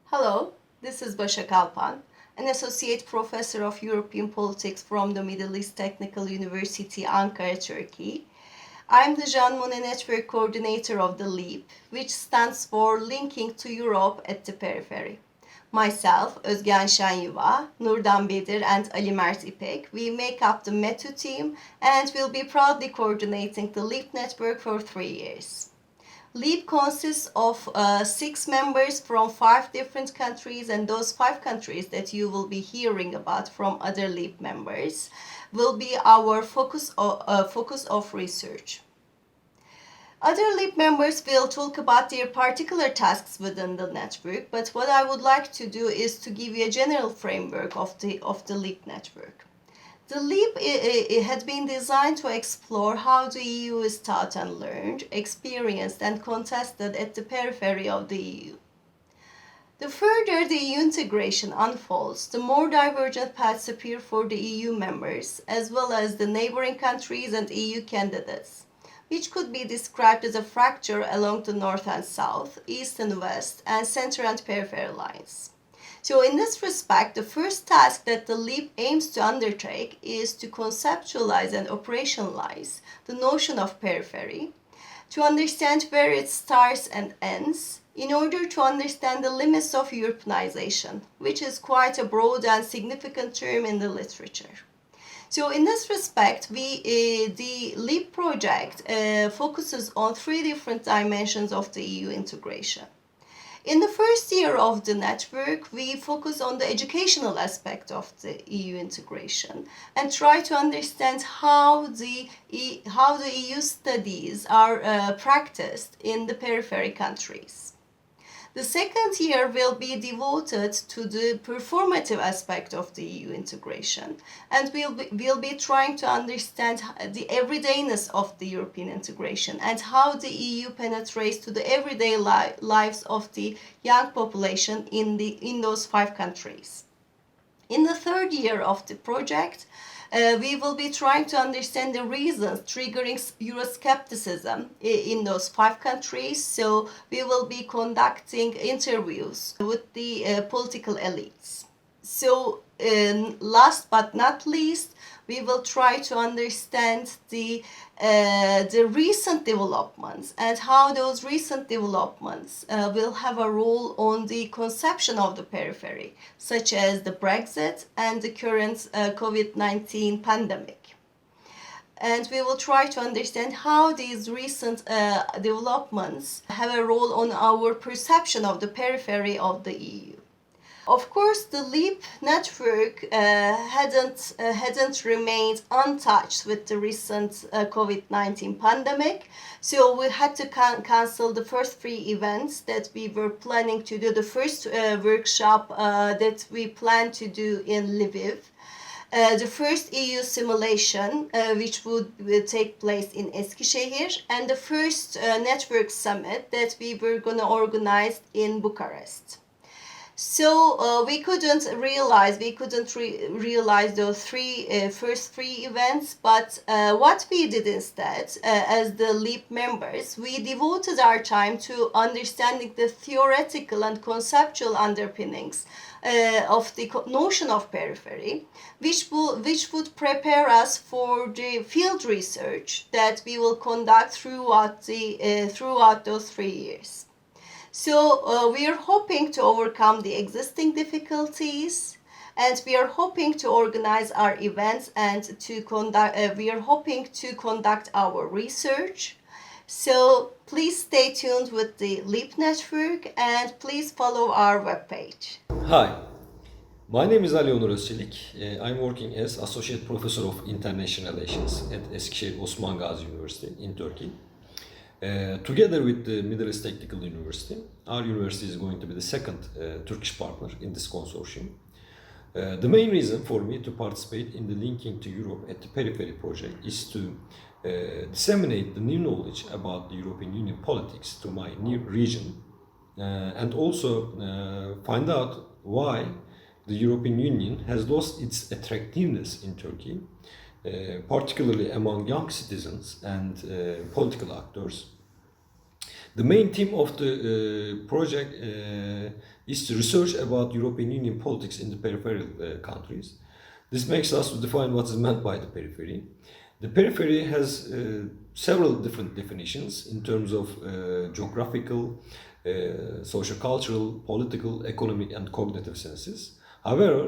Hello, this is Başak Alpan, an associate professor of European politics from the Middle East Technical University, Ankara, Turkey. I'm the Monnet network coordinator of the LEAP, which stands for Linking to Europe at the Periphery. Myself, Özgen Şenyuva, Nurdan Bedir, and Ali Mert İpek, we make up the METU team and will be proudly coordinating the LEAP network for 3 years. LEAP consists of 6 members from 5 different countries, and those 5 countries that you will be hearing about from other LEAP members will be our focus of research. Other LEAP members will talk about their particular tasks within the network, but what I would like to do is to give you a general framework of the LEAP network. The LEAP it had been designed to explore how the EU is taught and learned, experienced and contested at the periphery of the EU. The further the EU integration unfolds, the more divergent paths appear for the EU members, as well as the neighboring countries and EU candidates, which could be described as a fracture along the north and south, east and west, and center and periphery lines. So in this respect, the first task that the LEAP aims to undertake is to conceptualize and operationalize the notion of periphery, to understand where it starts and ends, in order to understand the limits of Europeanization, which is quite a broad and significant term in the literature. So in this respect, the LEAP project focuses on 3 different dimensions of the EU integration. In the first year of the network, we focus on the educational aspect of the EU integration and try to understand how the EU studies are practiced in the periphery countries. The second year will be devoted to the performative aspect of the EU integration, and we'll be trying to understand the everydayness of the European integration and how the EU penetrates to the everyday lives of the young population in those 5 countries. In the third year of the project, we will be trying to understand the reasons triggering Euroscepticism in those 5 countries. So we will be conducting interviews with the political elites. So last but not least, we will try to understand the recent developments and how those recent developments will have a role on the conception of the periphery, such as the Brexit and the current COVID-19 pandemic. And we will try to understand how these recent developments have a role on our perception of the periphery of the EU. Of course, the LEAP network hadn't remained untouched with the recent COVID-19 pandemic, so we had to cancel the first 3 events that we were planning to do. The first workshop that we planned to do in Lviv, the first EU simulation, which would take place in Eskişehir, and the first network summit that we were going to organize in Bucharest. So we couldn't realize those first 3 events, but what we did instead, as the LEAP members, we devoted our time to understanding the theoretical and conceptual underpinnings of the notion of periphery, which would prepare us for the field research that we will conduct throughout those 3 years. So we are hoping to overcome the existing difficulties, and we are hoping to organize our events and we are hoping to conduct our research. So please stay tuned with the LEAP network and please follow our webpage. Hi, my name is Ali Onur Özçelik. I'm working as Associate Professor of International Relations at Eskişehir Osman Gazi University in Turkey. Together with the Middle East Technical University, our university is going to be the second Turkish partner in this consortium. The main reason for me to participate in the Linking to Europe at the Periphery project is to disseminate the new knowledge about the European Union politics to my new region and also find out why the European Union has lost its attractiveness in Turkey, particularly among young citizens and political actors. The main theme of the project is to research about European Union politics in the peripheral countries. This makes us to define what is meant by the periphery. The periphery has several different definitions in terms of geographical, socio-cultural, political, economic, and cognitive senses. However,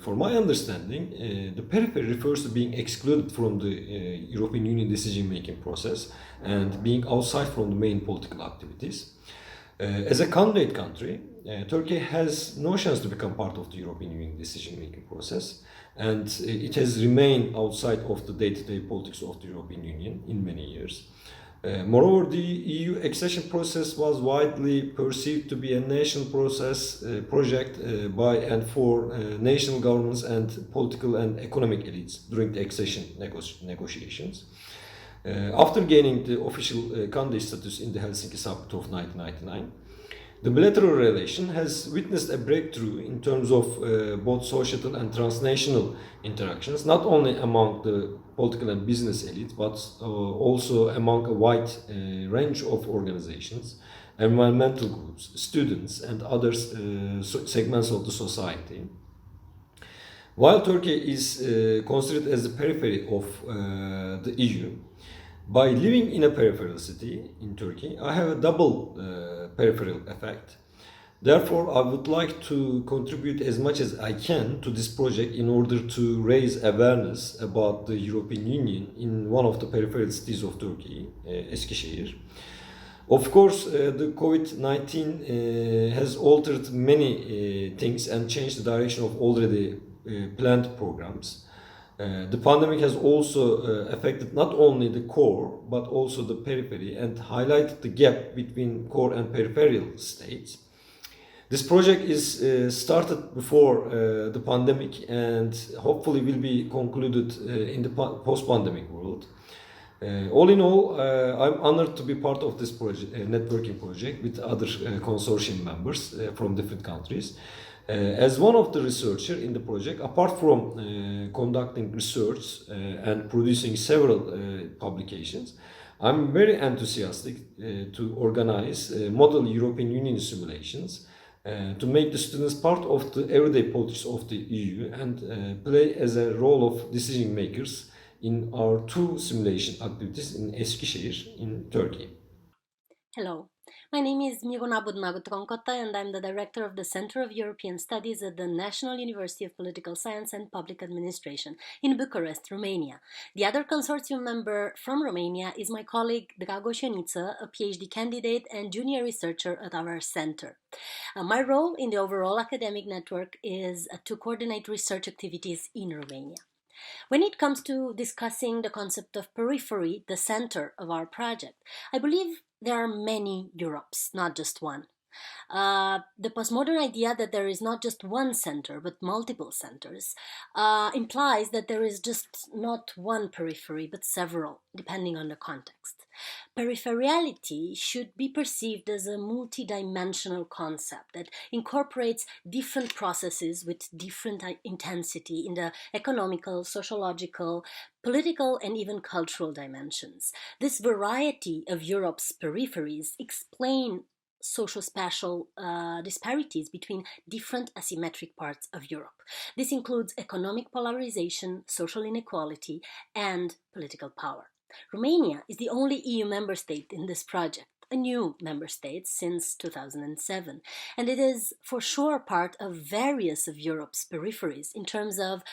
for my understanding, the periphery refers to being excluded from the European Union decision-making process and being outside from the main political activities. As a candidate country, Turkey has no chance to become part of the European Union decision-making process, and it has remained outside of the day-to-day politics of the European Union in many years. Moreover, the EU accession process was widely perceived to be a national project by and for national governments and political and economic elites during the accession negotiations. After gaining the official candidate status in the Helsinki Summit of 1999, the bilateral relation has witnessed a breakthrough in terms of both societal and transnational interactions, not only among the political and business elite, but also among a wide range of organizations, environmental groups, students, and other segments of the society. While Turkey is considered as the periphery of the EU, by living in a peripheral city in Turkey, I have a double peripheral effect. Therefore, I would like to contribute as much as I can to this project in order to raise awareness about the European Union in one of the peripheral cities of Turkey, Eskişehir. Of course, the COVID-19 has altered many things and changed the direction of already planned programs. The pandemic has also affected not only the core but also the periphery and highlighted the gap between core and peripheral states. This project is started before the pandemic and hopefully will be concluded in the post-pandemic world. All in all, I'm honored to be part of this project, networking project with other consortium members from different countries. As one of the researchers in the project, apart from conducting research and producing several publications, I'm very enthusiastic to organize model European Union simulations to make the students part of the everyday politics of the EU and play as a role of decision makers in our two simulation activities in Eskişehir in Turkey. Hello, my name is Miruna Budmagut and I'm the director of the Center of European Studies at the National University of Political Science and Public Administration in Bucharest, Romania. The other consortium member from Romania is my colleague Dragoș Ioniță, a PhD candidate and junior researcher at our center. My role in the overall academic network is to coordinate research activities in Romania. When it comes to discussing the concept of periphery, the center of our project, I believe there are many Europes, not just one. The postmodern idea that there is not just one center but multiple centers implies that there is just not one periphery but several, depending on the context. Peripherality should be perceived as a multidimensional concept that incorporates different processes with different intensity in the economical, sociological, political, and even cultural dimensions. This variety of Europe's peripheries explain social-spatial disparities between different asymmetric parts of Europe. This includes economic polarization, social inequality, and political power. Romania is the only EU member state in this project, a new member state since 2007, and it is for sure part of various of Europe's peripheries in terms of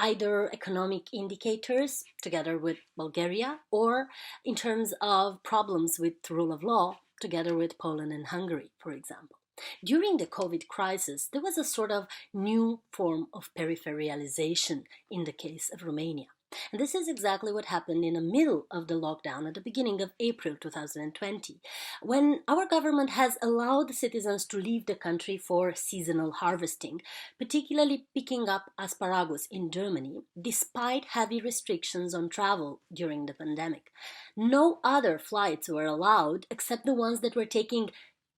either economic indicators, together with Bulgaria, or in terms of problems with rule of law, together with Poland and Hungary, for example. During the COVID crisis, there was a sort of new form of peripheralization in the case of Romania. And this is exactly what happened in the middle of the lockdown at the beginning of April 2020, when our government has allowed citizens to leave the country for seasonal harvesting, particularly picking up asparagus in Germany, despite heavy restrictions on travel during the pandemic. No other flights were allowed except the ones that were taking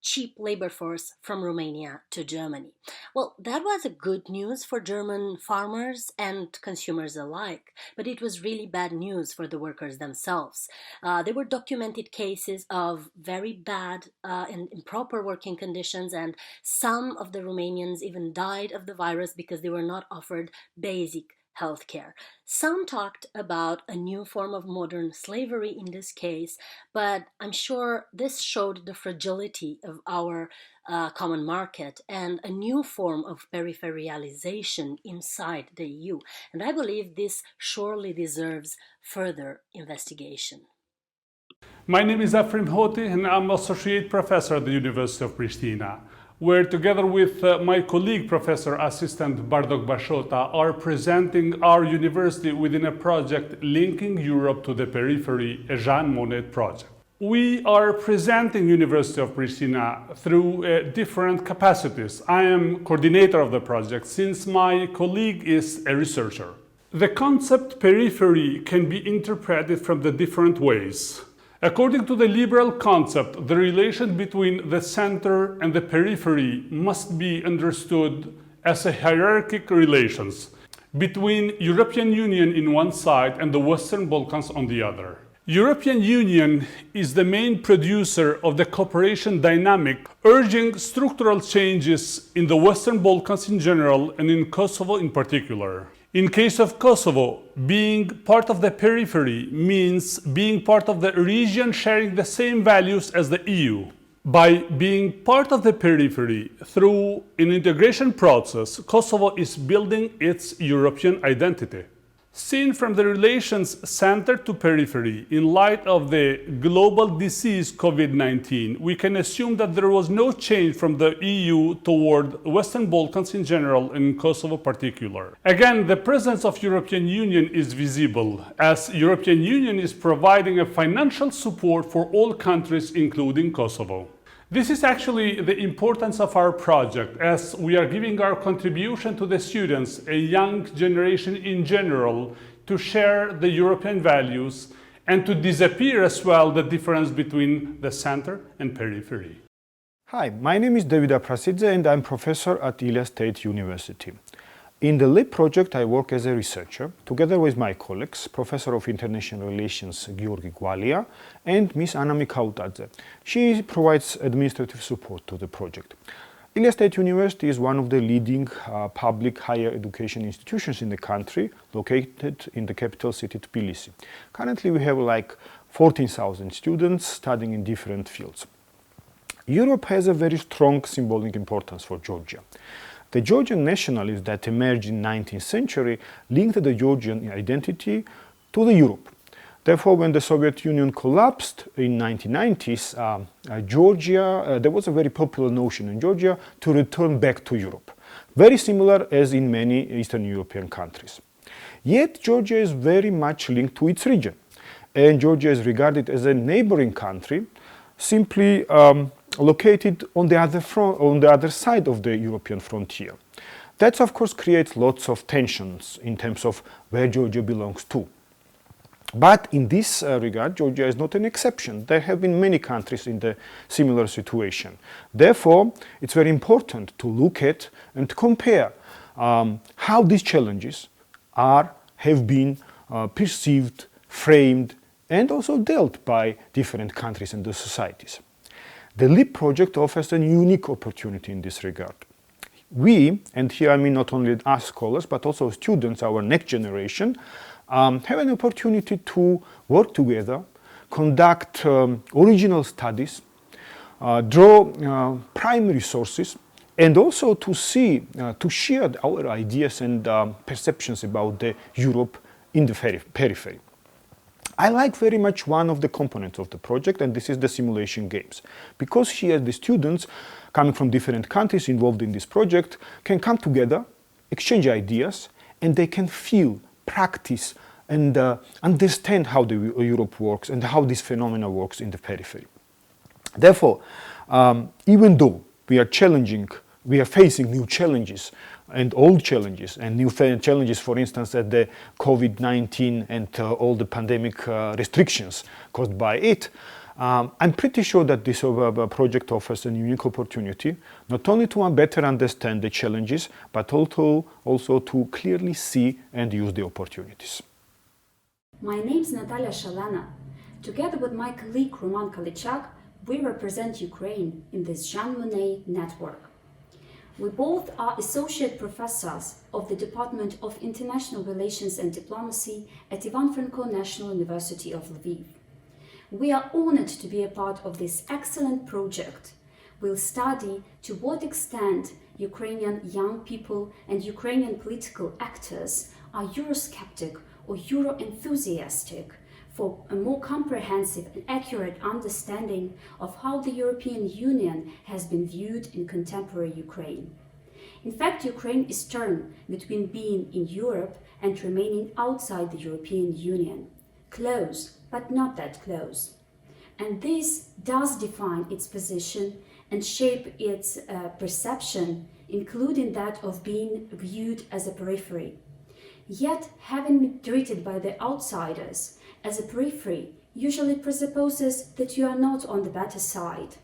cheap labor force from Romania to Germany. Well, that was a good news for German farmers and consumers alike, but it was really bad news for the workers themselves. There were documented cases of very bad and improper working conditions, and some of the Romanians even died of the virus because they were not offered basic healthcare. Some talked about a new form of modern slavery in this case, but I'm sure this showed the fragility of our common market and a new form of peripheralization inside the EU. And I believe this surely deserves further investigation. My name is Efrem Hoti and I'm Associate Professor at the University of Pristina, where together with my colleague Professor Assistant Bardok Bashota are presenting our university within a project linking Europe to the periphery, a Jean Monnet project. We are presenting University of Pristina through different capacities. I am coordinator of the project since my colleague is a researcher. The concept periphery can be interpreted from the different ways. According to the liberal concept, the relation between the center and the periphery must be understood as a hierarchic relations between European Union in one side and the Western Balkans on the other. European Union is the main producer of the cooperation dynamic, urging structural changes in the Western Balkans in general and in Kosovo in particular. In case of Kosovo, being part of the periphery means being part of the region sharing the same values as the EU. By being part of the periphery through an integration process, Kosovo is building its European identity. Seen from the relations center to periphery in light of the global disease COVID-19, we can assume that there was no change from the EU toward Western Balkans in general and in Kosovo particular. Again, the presence of European Union is visible, as European Union is providing a financial support for all countries, including Kosovo. This is actually the importance of our project, as we are giving our contribution to the students, a young generation in general, to share the European values and to disappear as well the difference between the center and periphery. Hi, my name is David Aprasidze and I'm professor at Ilia State University. In the LIP project, I work as a researcher, together with my colleagues, Professor of International Relations Georgi Gvalia and Ms. Anna Mikautadze. She provides administrative support to the project. Ilia State University is one of the leading public higher education institutions in the country, located in the capital city Tbilisi. Currently, we have like 14,000 students studying in different fields. Europe has a very strong symbolic importance for Georgia. The Georgian nationalism that emerged in the 19th century linked the Georgian identity to the Europe. Therefore, when the Soviet Union collapsed in the 1990s, there was a very popular notion in Georgia to return back to Europe, very similar as in many Eastern European countries. Yet, Georgia is very much linked to its region, and Georgia is regarded as a neighboring country, simply located on the other side of the European frontier. That, of course, creates lots of tensions in terms of where Georgia belongs to. But in this regard, Georgia is not an exception. There have been many countries in the similar situation. Therefore, it's very important to look at and compare how these challenges have been perceived, framed, and also dealt by different countries and the societies. The LIP project offers a unique opportunity in this regard. We, and here I mean not only us scholars, but also students, our next generation, have an opportunity to work together, conduct original studies, draw primary sources, and also to share our ideas and perceptions about the Europe in the periphery. I like very much one of the components of the project, and this is the simulation games. Because here the students coming from different countries involved in this project can come together, exchange ideas, and they can feel, practice, and understand how Europe works and how this phenomena works in the periphery. Therefore, even though we are facing new challenges and old challenges and new challenges, for instance, at the COVID-19 and all the pandemic restrictions caused by it, I'm pretty sure that this project offers a unique opportunity, not only to better understand the challenges, but also to clearly see and use the opportunities. My name is Natalia Shalana. Together with my colleague Roman Kalichak, we represent Ukraine in this Jean Monnet network. We both are associate professors of the Department of International Relations and Diplomacy at Ivan Franko National University of Lviv. We are honored to be a part of this excellent project. We'll study to what extent Ukrainian young people and Ukrainian political actors are Eurosceptic or Euro-enthusiastic for a more comprehensive and accurate understanding of how the European Union has been viewed in contemporary Ukraine. In fact, Ukraine is torn between being in Europe and remaining outside the European Union. Close, but not that close. And this does define its position and shape its perception, including that of being viewed as a periphery. Yet, having been treated by the outsiders as a periphery usually presupposes that you are not on the better side.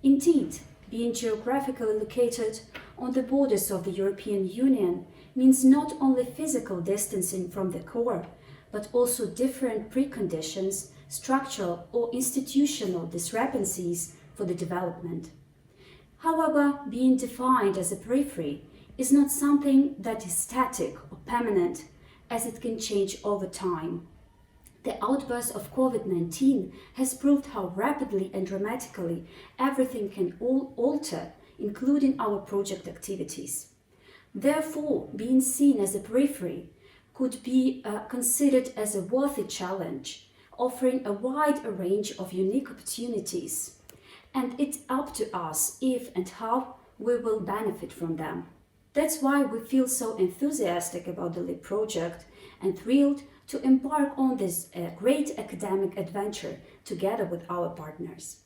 Indeed, being geographically located on the borders of the European Union means not only physical distancing from the core, but also different preconditions, structural or institutional discrepancies for the development. However, being defined as a periphery is not something that is static or permanent, as it can change over time. The outburst of COVID-19 has proved how rapidly and dramatically everything can alter, including our project activities. Therefore, being seen as a periphery could be considered as a worthy challenge, offering a wide range of unique opportunities. And it's up to us if and how we will benefit from them. That's why we feel so enthusiastic about the LEAP project and thrilled to embark on this great academic adventure together with our partners.